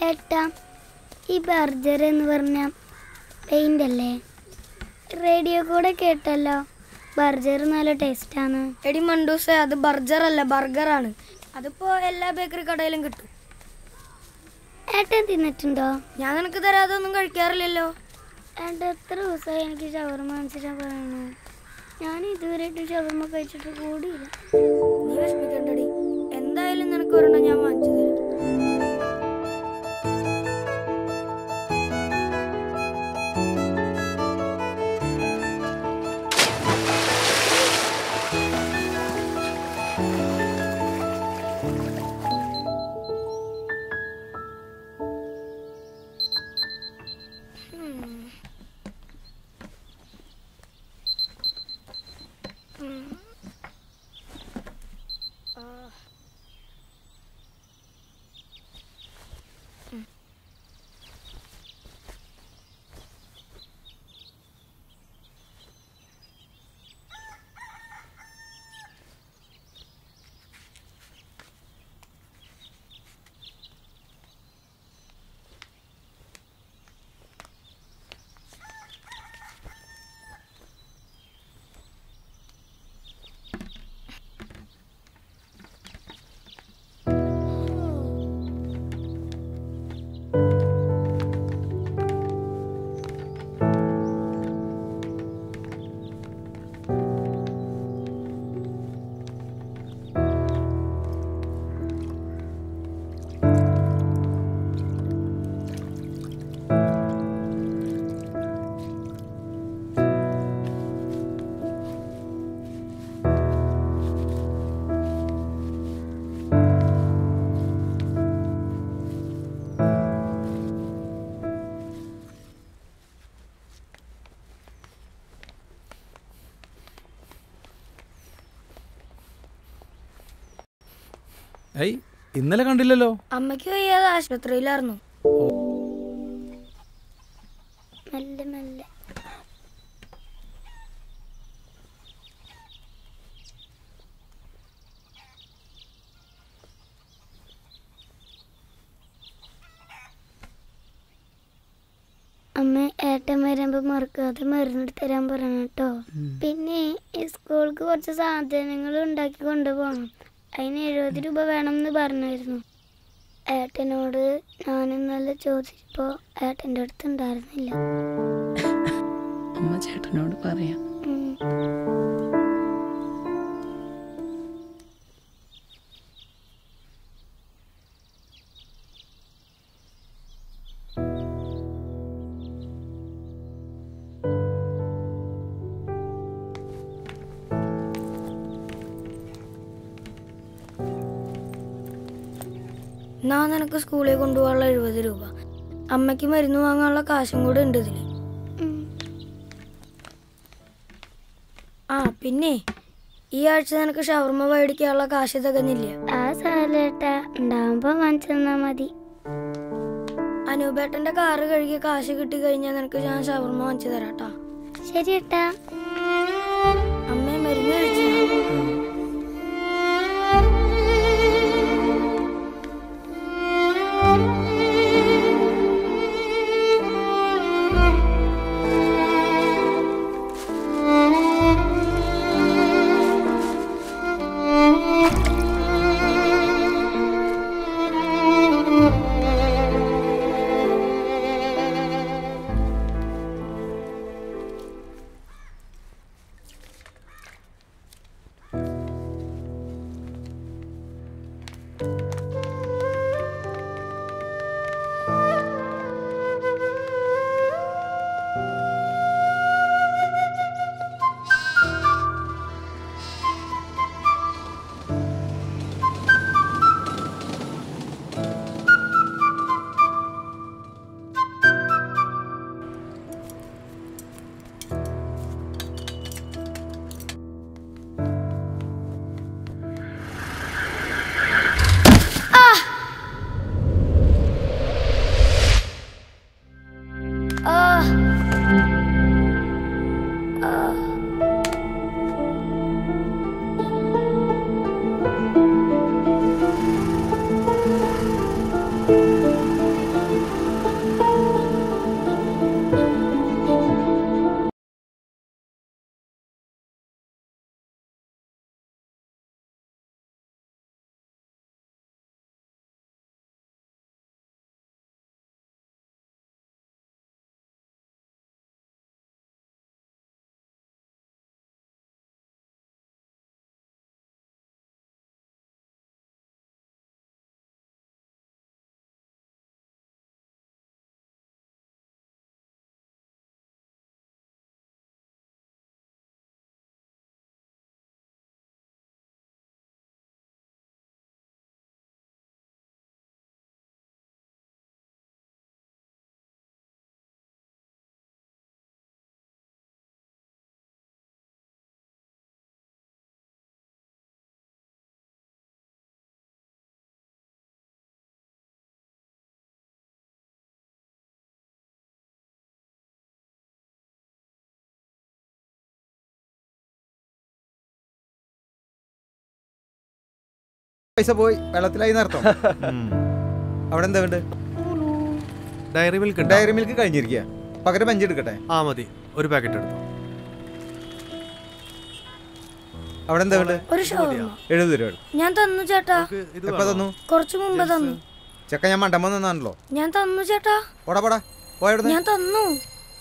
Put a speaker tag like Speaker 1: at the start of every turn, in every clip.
Speaker 1: ഏട്ടാ, ഈ ബർഗർ എന്ന് പറഞ്ഞ പെയിന്റ് അല്ലേ? റേഡിയോ കൂടെ കേട്ടല്ലോ ബർഗർ നല്ല ടേസ്റ്റാണ്.
Speaker 2: എടി മണ്ടൂസേ, അത് ബർഗർ അല്ല, ബർഗറാണ്. അതിപ്പോ എല്ലാ ബേക്കറി കടയിലും കിട്ടും.
Speaker 1: ഏട്ടൻ തിന്നിട്ടുണ്ടോ?
Speaker 2: ഞാൻ നിനക്ക് തരാതെ ഒന്നും കഴിക്കാറില്ലല്ലോ.
Speaker 1: ഏട്ടാ, എത്ര ദിവസമായി എനിക്ക് ഷവർമ വാങ്ങിച്ചിട്ടാ പറയണു. ഞാൻ ഇതുവരെയായിട്ടും ഷവർമ കഴിച്ചിട്ട് കൂടിയില്ല.
Speaker 2: നീ വിഷമിക്കണ്ടടി, എന്തായാലും നിനക്ക് ഒരെണ്ണം ഞാൻ വാങ്ങിച്ചു തരാം.
Speaker 3: ഇന്നലെ കണ്ടില്ലല്ലോ.
Speaker 2: അമ്മയ്ക്ക് വയ്യാതെ ആശുപത്രിയിലായിരുന്നു.
Speaker 1: മെല്ലെ മെല്ലെ. അമ്മ, ഏട്ടൻ വരുമ്പോ മറക്കാതെ മരുന്നെടുത്ത് തരാൻ പറയണം കേട്ടോ. പിന്നെ സ്കൂൾക്ക് കുറച്ച് സാധനങ്ങൾ ഉണ്ടാക്കി കൊണ്ടുപോകണം. അതിന് 70 രൂപ വേണമെന്ന് പറഞ്ഞിരുന്നു. ഏട്ടനോട് ഞാൻ ഇന്നലെ ചോദിച്ചപ്പോ ഏട്ടൻ്റെ അടുത്ത് ഉണ്ടായിരുന്നില്ല.
Speaker 4: അമ്മ ചേട്ടനോട് പറയാം.
Speaker 2: ഞാൻ നിനക്ക് സ്കൂളിൽ കൊണ്ടുപോകാനുള്ള 70 രൂപ. അമ്മയ്ക്ക് മരുന്ന് വാങ്ങാനുള്ള കാശും കൂടെ ഉണ്ട് ഇതില്. ആ പിന്നെ ഈ ആഴ്ച നിനക്ക് ഷവർമ മേടിക്കാനുള്ള കാശ് തികഞ്ഞില്ല.
Speaker 1: ആ സാലേട്ടാ, ഉണ്ടാവുമ്പോ വാങ്ങിച്ചു തന്നാ മതി.
Speaker 2: അനൂപേട്ടന്റെ കാറ് കഴുകിയ കാശ് കിട്ടി കഴിഞ്ഞാൽ നിനക്ക് ഞാൻ ഷവർമ വാങ്ങിച്ചു തരാട്ടാ.
Speaker 1: ശരി ഏട്ടാ.
Speaker 2: അമ്മ മരുന്ന് കഴിച്ചു.
Speaker 3: പൈസ പോയി വെള്ളത്തിലായി നടത്തും. അവിടെ എന്താ വേണ്ട?
Speaker 5: ഡയറി മിൽക്ക്
Speaker 3: ഡയറി മിൽക്ക് കഴിഞ്ഞിരിക്കുക. പകരം 5 എടുക്കട്ടെ?
Speaker 5: ആ മതി, ഒരു പാക്കറ്റ് എടുത്തു.
Speaker 3: അവിടെ എന്താ വേണ്ട?
Speaker 2: ഒരു ഷവർമ്മ.
Speaker 3: 70 രൂപ.
Speaker 2: ഞാൻ തന്നു ചേട്ടാ.
Speaker 3: എപ്പോ തന്നു?
Speaker 2: കുറച്ചു മുമ്പ് തന്നു.
Speaker 3: ചെക്ക ഞാൻ മണ്ടമ്മ നിന്നാണല്ലോ.
Speaker 2: ഞാൻ തന്നു ചേട്ടാ.
Speaker 3: പോടാ പോടാ പോയവിടുന്ന്.
Speaker 2: ഞാൻ തന്നു.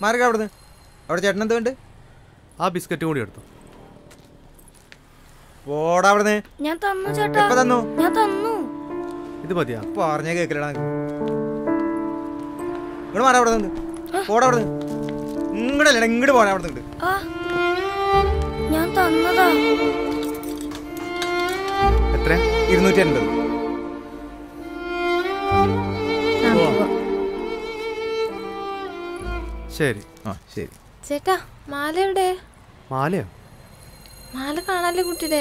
Speaker 3: മാർഗ അവിടുന്ന്. അവിടെ ചേട്ടൻ എന്താ വേണ്ട?
Speaker 5: ആ ബിസ്ക്കറ്റും കൂടി എടുത്തു.
Speaker 3: പോടാ അവിടുന്ന്.
Speaker 2: ഞാൻ തന്നു ചേട്ടാ.
Speaker 3: എപ്പോ തന്നു?
Speaker 2: ഞാൻ തന്നു.
Speaker 5: ഇത് മതിയാ?
Speaker 3: പറഞ്ഞ കേക്കില്ലടാ. ഇങ്ങോട്ട് മാറാ അവിടെ നിന്ന്. പോടാ അവിടെ നിന്ന്. ഇങ്ങോട്ടല്ല ഇങ്ങോട്ട് പോരാ അവിടെ നിന്ന്.
Speaker 2: ആ ഞാൻ തന്നതാ.
Speaker 5: എത്ര?
Speaker 3: 280.
Speaker 5: ശരി.
Speaker 3: ആ ശരി.
Speaker 6: ചേട്ടാ മാല എവിടെ?
Speaker 5: മാലയോ?
Speaker 6: മാല കാണാല്ലേ കുട്ടിയുടെ?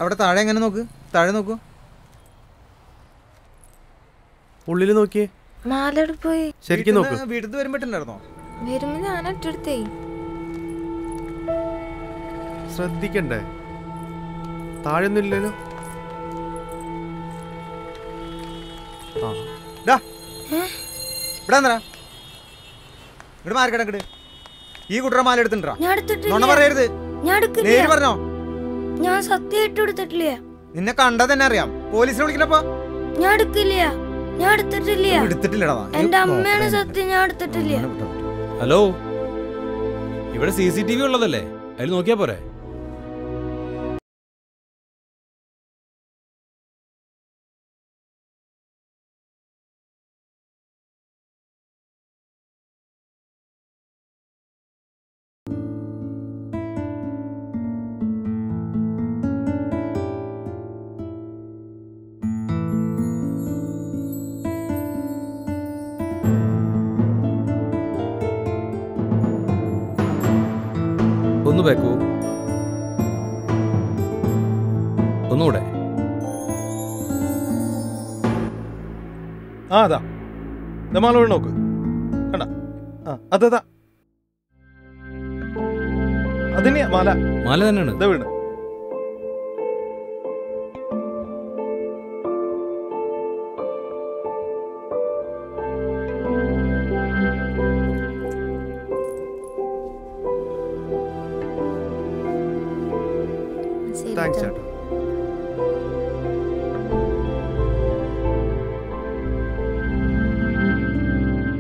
Speaker 3: അവിടെ താഴെ എങ്ങനെ നോക്ക്. താഴെ നോക്കൂ.
Speaker 5: ഉള്ളിൽ നോക്കിയേ.
Speaker 6: മാല എവിടെ പോയി?
Speaker 5: ശരിക്കും നോക്ക്.
Speaker 3: വീട്ടിൽ നിന്ന് വരുമ്പോട്ടുണ്ടായിരുന്നോ?
Speaker 6: വരുമ്പോ ഞാൻ അറ്റെടുത്തേ.
Speaker 5: ശ്രദ്ധിക്കണ്ടേ? താഴെയൊന്നും ഇല്ലല്ലോ. ആ
Speaker 3: ഇവിടെ എന്താ ഇങ്ങോട്ട് മാർക്കട ഇങ്ങോട്ട്. ഈ കുട്ടറ മാല എടുത്തിട്ടാ?
Speaker 2: ഞാൻ എടുത്തിട്ടില്ല.
Speaker 3: നുണ പറയരുത്.
Speaker 2: ഞാൻ എടുക്കില്ല.
Speaker 3: നേര് പറഞ്ഞോ.
Speaker 2: ഞാൻ സത്യമായിട്ട് എടുത്തിട്ടില്ല.
Speaker 3: നിന്നെ കണ്ടാ തന്നെ അറിയാം. പോലീസിനെ വിളിക്കണപ്പോ.
Speaker 2: ഞാൻ എടുക്കില്ല. ഞാൻ എടുത്തിട്ടില്ല.
Speaker 3: എടുത്തിട്ടില്ലടാ.
Speaker 2: എന്റെ അമ്മയാണ് സത്യം. ഞാൻ എടുത്തിട്ടില്ല.
Speaker 7: ഹലോ, ഇവിടെ CCTV ഉള്ളതല്ലേ? അതിൽ നോക്കിയാ പോരെ? ഒന്ന് വെക്കൂ. ഒന്നുകൂടെ.
Speaker 5: ആ അതാ മാല വീണ് നോക്ക്. കണ്ട? ആ അതാ അതന്നെയാ മാല.
Speaker 7: മാല തന്നെയാണ്.
Speaker 5: ഇതാ വീണ്. താങ്ക്സ് ചേട്ടാ.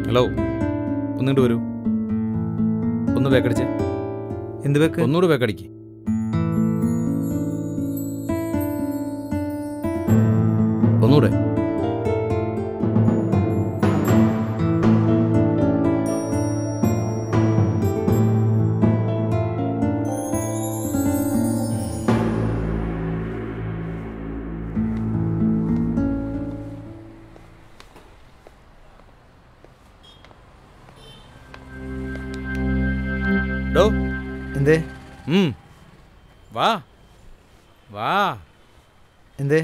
Speaker 7: ഹലോ, ഒന്നിട്ട് വരൂ. ഒന്ന് ബേക്കടിച്ചേ.
Speaker 3: എന്ത് ബേക്ക്?
Speaker 7: ഒന്നുകൂടെ ബേക്കടിക്ക്. ഒന്നുകൂടെ. ഡോ
Speaker 3: എന്തേ?
Speaker 7: വാ വാ.
Speaker 3: എന്തേ?